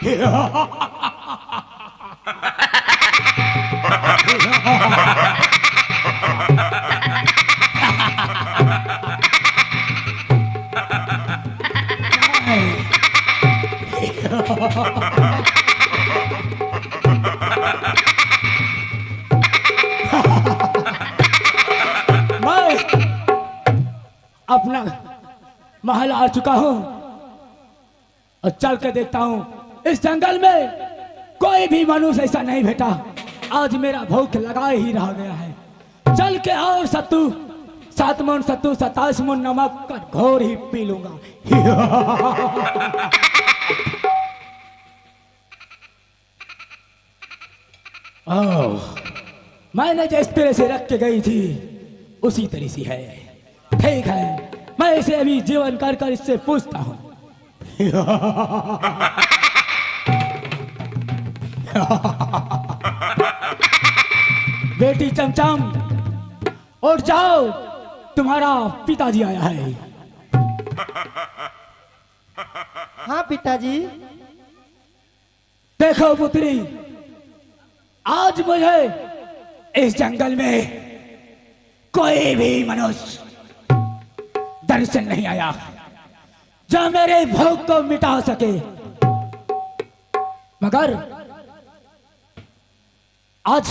मैं अपना महल आ चुका हूं और चल के देखता हूं इस जंगल में कोई भी मनुष्य ऐसा नहीं भेटा। आज मेरा भूख लगा ही रह गया है। चल के और सत्तू 7 मन सत्तू 27 मन नमक का घोर ही पी लूंगा। मैंने जिस तरह से रख के गई थी उसी तरह से है। ठीक है, मैं इसे अभी जीवन कर कर इससे पूछता हूं। बेटी चमचम उठ जाओ, तुम्हारा पिताजी आया है। हाँ पिताजी। देखो पुत्री, आज मुझे इस जंगल में कोई भी मनुष्य दर्शन नहीं आया जो मेरे भूख को मिटा सके, मगर आज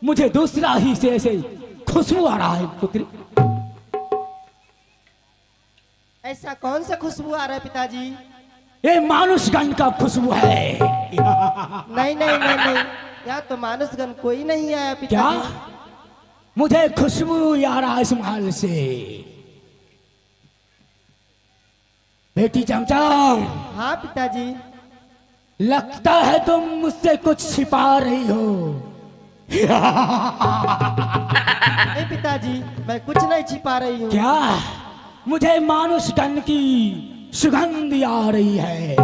मुझे दूसरा ही से ऐसे खुशबू आ रहा है पुत्री। ऐसा कौन सा खुशबू आ रहा है पिताजी? ये मानुषगण का खुशबू है। नहीं नहीं नहीं नहीं, यहाँ तो मानुषगण कोई नहीं आया पिताजी। क्या? मुझे खुशबू आ रहा है इस महल से। बेटी चमचम। हाँ पिताजी। लगता है तुम मुझसे कुछ छिपा रही हो। नहीं पिताजी, मैं कुछ नहीं छिपा रही हूँ। क्या? मुझे मानुषगण की सुगंध आ रही है।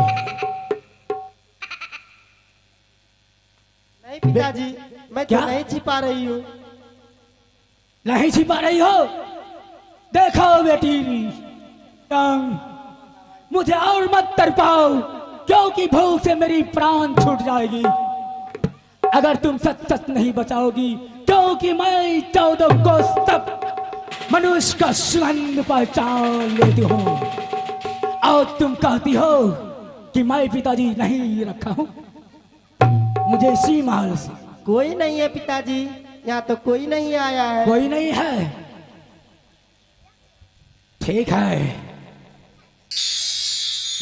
नहीं पिताजी, मैं तो नहीं छिपा रही हूँ। नहीं छिपा रही हो? देखो बेटी, तुम मुझे और मत तड़पाओ, क्योंकि भूख से मेरी प्राण छूट जाएगी अगर तुम सच सच नहीं बचाओगी। क्योंकि मैं 14 कोस तक मनुष्य का सुगंध पहचान लेती हूँ और तुम कहती हो कि मैं पिताजी नहीं रखा हूँ मुझे इसी महल से। कोई नहीं है पिताजी, यहाँ तो कोई नहीं आया है। कोई नहीं है? ठीक है,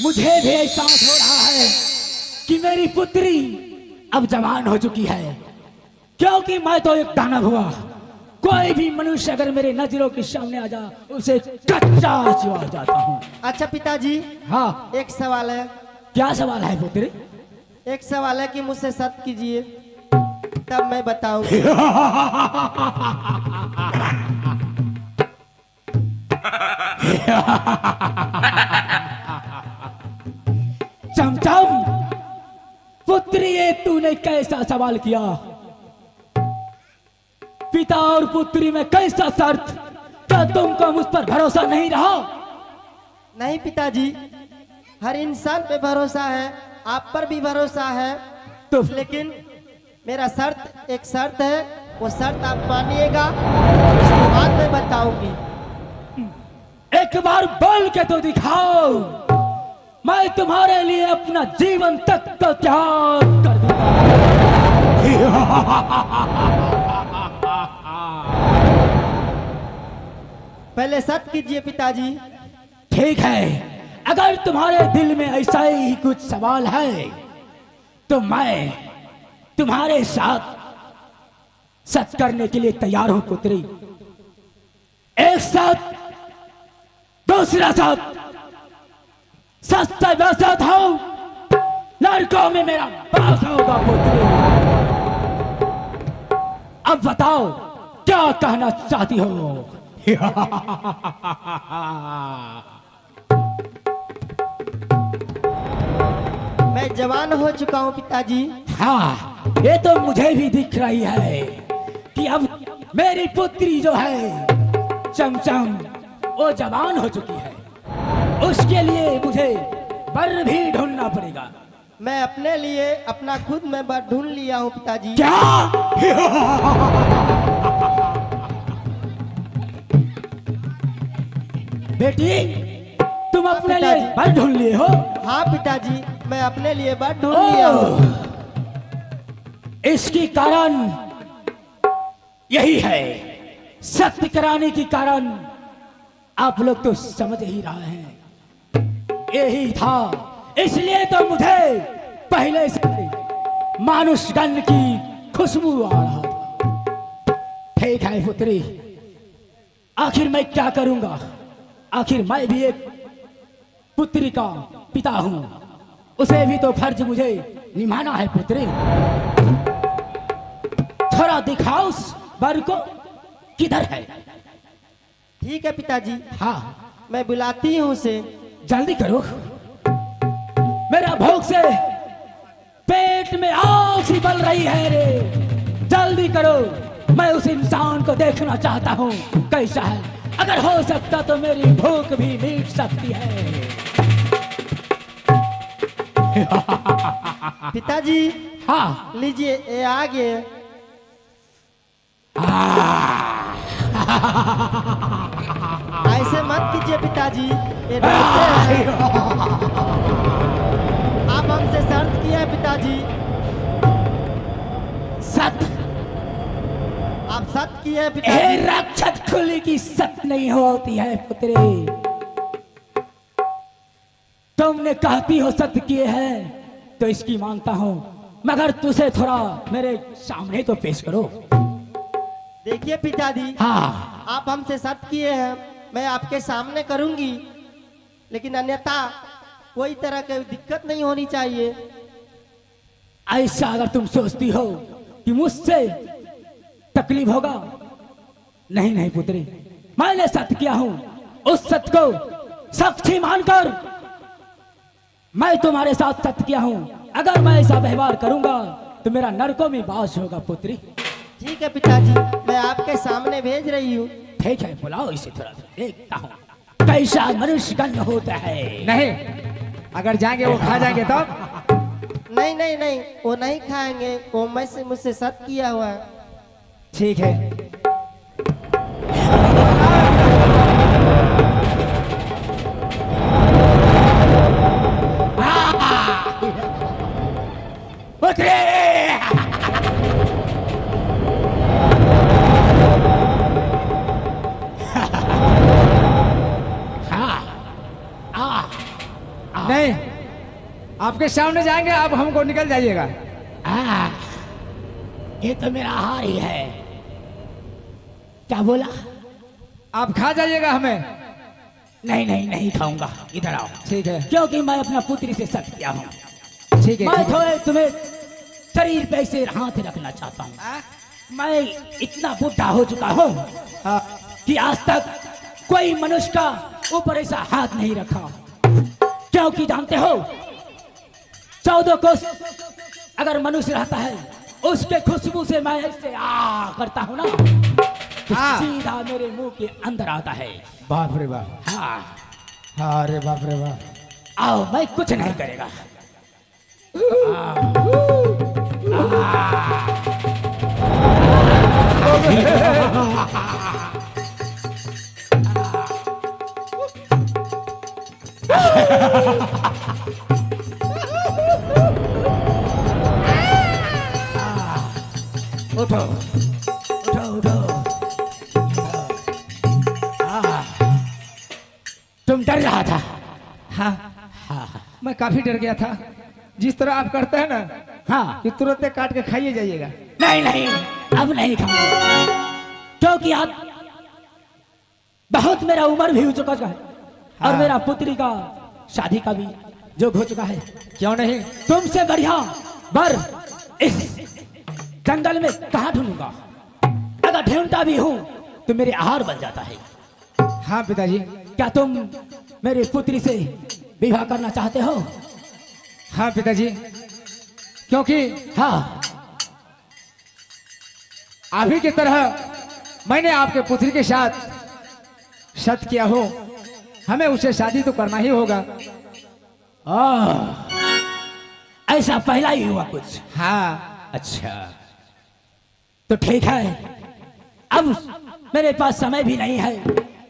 मुझे भी एहसास हो रहा है कि मेरी पुत्री अब जवान हो चुकी है, क्योंकि मैं तो एक दानव हुआ। कोई भी मनुष्य अगर मेरे नजरों के सामने आ जा उसे कच्चा चिवा जाता हूँ। अच्छा पिताजी। हाँ, एक सवाल है। क्या सवाल है पुत्री? एक सवाल है कि मुझसे सत्य कीजिए तब मैं बताऊं। चमचम, पुत्री ये तूने कैसा सवाल किया? पिता और पुत्री में कैसा शर्त? क्या तुमको मुझ पर भरोसा नहीं रहा? नहीं पिताजी, हर इंसान पे भरोसा है, आप पर भी भरोसा है तो, लेकिन मेरा एक शर्त है, वो शर्त आप मानिएगा, उसके बाद मैं बताऊंगी। एक बार बोल के तो दिखाओ, मैं तुम्हारे लिए अपना जीवन तक का त्याग कर दूंगा। पहले सत्य कीजिए पिताजी। ठीक है, अगर तुम्हारे दिल में ऐसा ही कुछ सवाल है तो मैं तुम्हारे साथ सत्य करने के लिए तैयार हूं पुत्री। एक साथ, दूसरा साथ, सच से वसत हो, लड़कों में मेरा बास होगा पुत्री। अब बताओ क्या कहना चाहती हो? मैं जवान हो चुका हूँ पिताजी। हाँ, ये तो मुझे भी दिख रही है कि अब मेरी पुत्री जो है चमचम वो जवान हो चुकी है। उसके लिए मुझे वर भी ढूंढना पड़ेगा। मैं अपने लिए अपना खुद मैं बर ढूंढ लिया हूँ पिताजी। क्या? बेटी तुम अपने लिए पिताजी। बर ढूंढ लिए हो? हाँ पिताजी, मैं अपने लिए बर ढूंढ लिया हूँ। इसकी कारण यही है, सत्य कराने की कारण आप लोग तो समझ ही रहे हैं। यही था, इसलिए तो मुझे पहले से मानुषगण की खुशबू आ रहा था। ठीक है पुत्री, आखिर मैं क्या करूंगा? आखिर मैं भी एक पुत्री का पिता हूं, उसे भी तो फर्ज मुझे निभाना है पुत्री। थोड़ा दिखाओ उस बर को, किधर है? ठीक है पिताजी, हाँ मैं बुलाती हूँ उसे। जल्दी करो, मेरा भूख से पेट में आग सी बल रही है रे। जल्दी करो, मैं उस इंसान को देखना चाहता हूँ कैसा है। अगर हो सकता तो मेरी भूख भी मिट सकती है। पिताजी हाँ लीजिए, ये आ गए। ऐसे मत कीजिए पिताजी, ये डरते हैं। आप हमसे शर्त किए हैं पिताजी। सत आप सत्य किए हैं हे पिताजी। रक्षत खुली की सत नहीं होती है पुत्री। तुमने कहती हो सत्य किए हैं तो इसकी मानता हूं, मगर तुझे थोड़ा मेरे सामने तो पेश करो। देखिए पिताजी, हाँ आप हमसे सत्य किए हैं, मैं आपके सामने करूंगी, लेकिन अन्यथा कोई तरह की दिक्कत नहीं होनी चाहिए। ऐसा अगर तुम सोचती हो कि मुझसे तकलीफ होगा, नहीं नहीं पुत्री, मैंने सत्य किया हूं। उस सत्य को साक्षी मानकर मैं तुम्हारे साथ सत्य किया हूं। अगर मैं ऐसा व्यवहार करूंगा तो मेरा नरकों में वास होगा पुत्री। ठीक है पिताजी, मैं आपके सामने भेज रही हूँ। ठीक है, बुलाओ इसे, थोड़ा देखता हूँ कैसा मनुष्य गण होता है। नहीं, अगर जाएंगे वो खा जाएंगे तब। नहीं नहीं नहीं, वो नहीं खाएंगे, वो मुझसे सत्य किया हुआ है। ठीक है। पुत्री नहीं, आपके सामने जाएंगे, आप हमको निकल जाइएगा। ये तो मेरा हार ही है। क्या बोला? आप खा जाइएगा हमें। नहीं नहीं नहीं खाऊंगा, इधर आओ। ठीक है, क्योंकि मैं अपना पुत्री से सत्य किया हूँ। ठीक है, मैं ठीक है। थोड़े तुम्हें शरीर पे से हाथ रखना चाहता हूँ। मैं इतना बुढ़ा हो चुका हूँ हाँ, कि आज तक कोई मनुष्य का ऊपर ऐसा हाथ नहीं रखा। क्योंकि जानते हो, 14 कोस अगर मनुष्य रहता है, उसके खुशबू से मैं ऐसे करता हूँ ना, तो हाँ। सीधा मेरे मुंह के अंदर आता है। बाप रे बाप। हाँ हाँ, अरे बाप रे बाप। आओ, मैं कुछ नहीं करेगा। उठो उठो उठो। तुम डर रहा था? हाँ, मैं काफी डर गया था। जिस तरह आप करते हैं ना, हाँ। कि तुरंत काट के खाइए जाइएगा। नहीं नहीं, अब नहीं खाऊंगा, क्योंकि अब बहुत मेरा उम्र भी हो चुका है। और हाँ। मेरा पुत्री का शादी का भी जो हो चुका है। क्यों नहीं? तुमसे बढ़िया बर इस जंगल में कहाँ ढूंढूंगा? अगर ढूंढता भी हूँ तो मेरे आहार बन जाता है। हाँ पिताजी। क्या तुम मेरी पुत्री से विवाह करना चाहते हो? हाँ पिताजी, क्योंकि हाँ, अभी की तरह मैंने आपके पुत्री के साथ सत्य किया हो, हमें उससे शादी तो करना ही होगा। ऐसा पहला ही हुआ कुछ? हाँ। अच्छा तो ठीक है, अब मेरे पास समय भी नहीं है,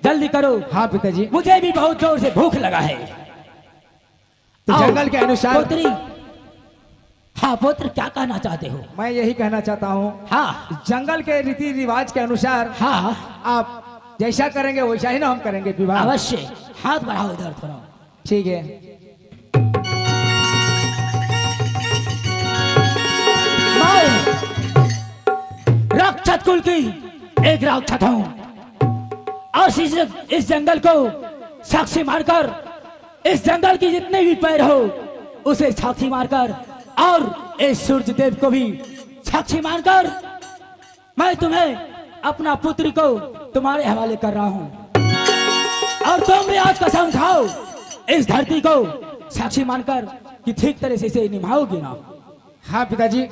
जल्दी करो। हाँ पिताजी। मुझे भी बहुत जोर से भूख लगा है। तो आओ, जंगल के अनुसार। पुत्री। हाँ पुत्र, क्या कहना चाहते हो? मैं यही कहना चाहता हूँ, हाँ जंगल के रीति रिवाज के अनुसार हाँ आप जैसा करेंगे वैसा ही ना हम करेंगे विवाह। अवश्य। हाथ बढ़ाओ इधर थोड़ा। ठीक है। मैं राक्षस कुल की एक राक्षस हूँ और इस जंगल को साक्षी मारकर, इस जंगल की जितने भी पैर हो उसे साक्षी मारकर और इस सूर्य देव को भी साक्षी मानकर मैं तुम्हें अपना पुत्री को तुम्हारे हवाले कर रहा हूं। और तुम भी आज कसम खाओ इस धरती को साक्षी मानकर कि ठीक तरह से इसे निभाओगी ना। हाँ पिताजी,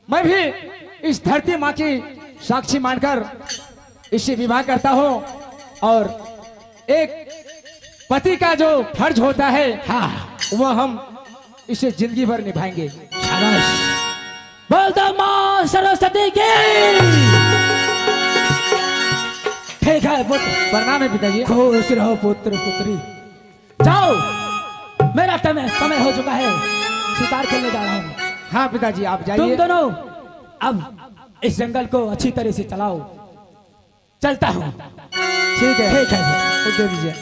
मैं भी इस धरती माँ की साक्षी मानकर इससे विवाह करता हूँ और एक पति का जो फर्ज होता है, हाँ, वह हम इसे जिंदगी भर निभाएंगे। शाबाश। बोल दो मां सरस्वती की। ठीक है पुत्र। प्रणाम है पिताजी। खुश रहो पुत्र पुत्री। जाओ, मेरा समय हो चुका है, शिकार खेलने जा रहा हूँ। हाँ पिताजी, आप तुम जाइए। दोनों अब इस जंगल को अच्छी तरह से चलाओ। चलता हूँ। ठीक है। ठीक है। दे दीजिए।